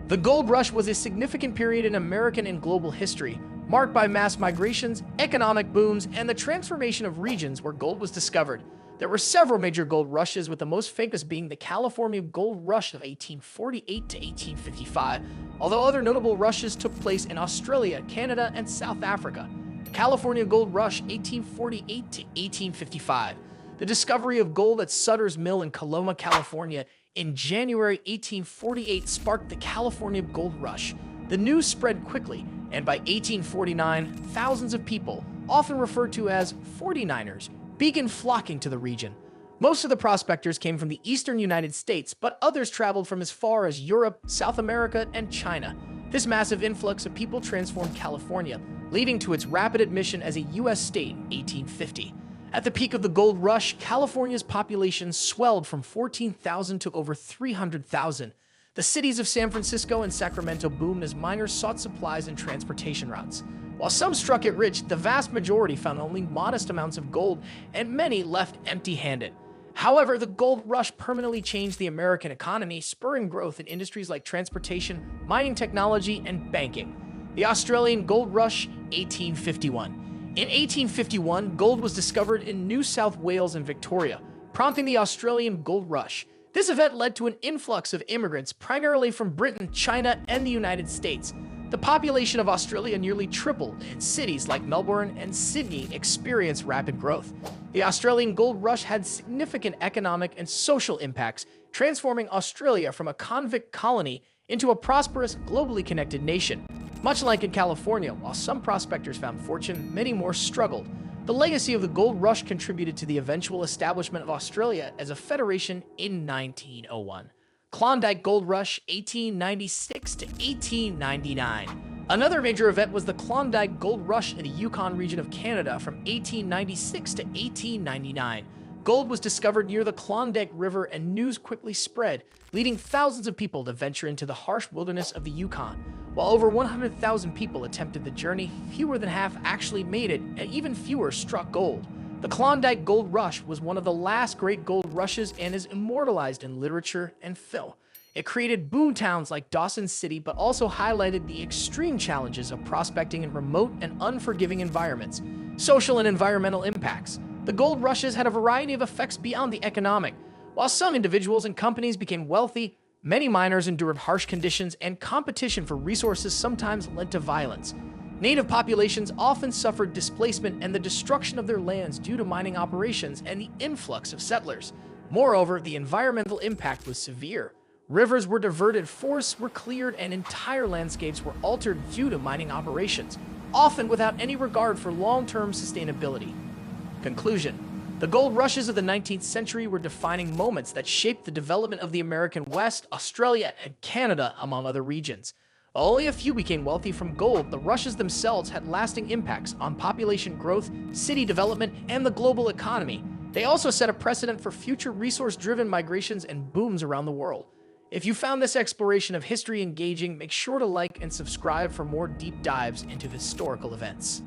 The gold rush was a significant period in American and global history, marked by mass migrations, economic booms, and the transformation of regions where gold was discovered. There were several major gold rushes, with the most famous being the California Gold Rush of 1848 to 1855, although other notable rushes took place in Australia, Canada, and South Africa. The California Gold Rush 1848 to 1855. The discovery of gold at Sutter's Mill in Coloma, California in January 1848 sparked the California Gold Rush. The news spread quickly, and by 1849, thousands of people, often referred to as 49ers, began flocking to the region. Most of the prospectors came from the eastern United States, but others traveled from as far as Europe, South America, and China. This massive influx of people transformed California, leading to its rapid admission as a U.S. state in 1850. At the peak of the gold rush, California's population swelled from 14,000 to over 300,000. The cities of San Francisco and Sacramento boomed as miners sought supplies and transportation routes. While some struck it rich, the vast majority found only modest amounts of gold, and many left empty-handed. However, the gold rush permanently changed the American economy, spurring growth in industries like transportation, mining technology, and banking. The Australian Gold Rush, 1851. In 1851, gold was discovered in New South Wales and Victoria, prompting the Australian Gold Rush. This event led to an influx of immigrants, primarily from Britain, China, and the United States. The population of Australia nearly tripled, and cities like Melbourne and Sydney experienced rapid growth. The Australian Gold Rush had significant economic and social impacts, transforming Australia from a convict colony into a prosperous, globally connected nation. Much like in California, while some prospectors found fortune, many more struggled. The legacy of the gold rush contributed to the eventual establishment of Australia as a federation in 1901. Klondike Gold Rush, 1896 to 1899. Another major event was the Klondike Gold Rush in the Yukon region of Canada from 1896 to 1899. Gold was discovered near the Klondike River, and news quickly spread, leading thousands of people to venture into the harsh wilderness of the Yukon. While over 100,000 people attempted the journey, fewer than half actually made it, and even fewer struck gold. The Klondike Gold Rush was one of the last great gold rushes and is immortalized in literature and film. It created boom towns like Dawson City, but also highlighted the extreme challenges of prospecting in remote and unforgiving environments. Social and environmental impacts. The gold rushes had a variety of effects beyond the economic. While some individuals and companies became wealthy, many miners endured harsh conditions, and competition for resources sometimes led to violence. Native populations often suffered displacement and the destruction of their lands due to mining operations and the influx of settlers. Moreover, the environmental impact was severe. Rivers were diverted, forests were cleared, and entire landscapes were altered due to mining operations, often without any regard for long-term sustainability. Conclusion. The gold rushes of the 19th century were defining moments that shaped the development of the American West, Australia, and Canada, among other regions. While only a few became wealthy from gold, the rushes themselves had lasting impacts on population growth, city development, and the global economy. They also set a precedent for future resource-driven migrations and booms around the world. If you found this exploration of history engaging, make sure to like and subscribe for more deep dives into historical events.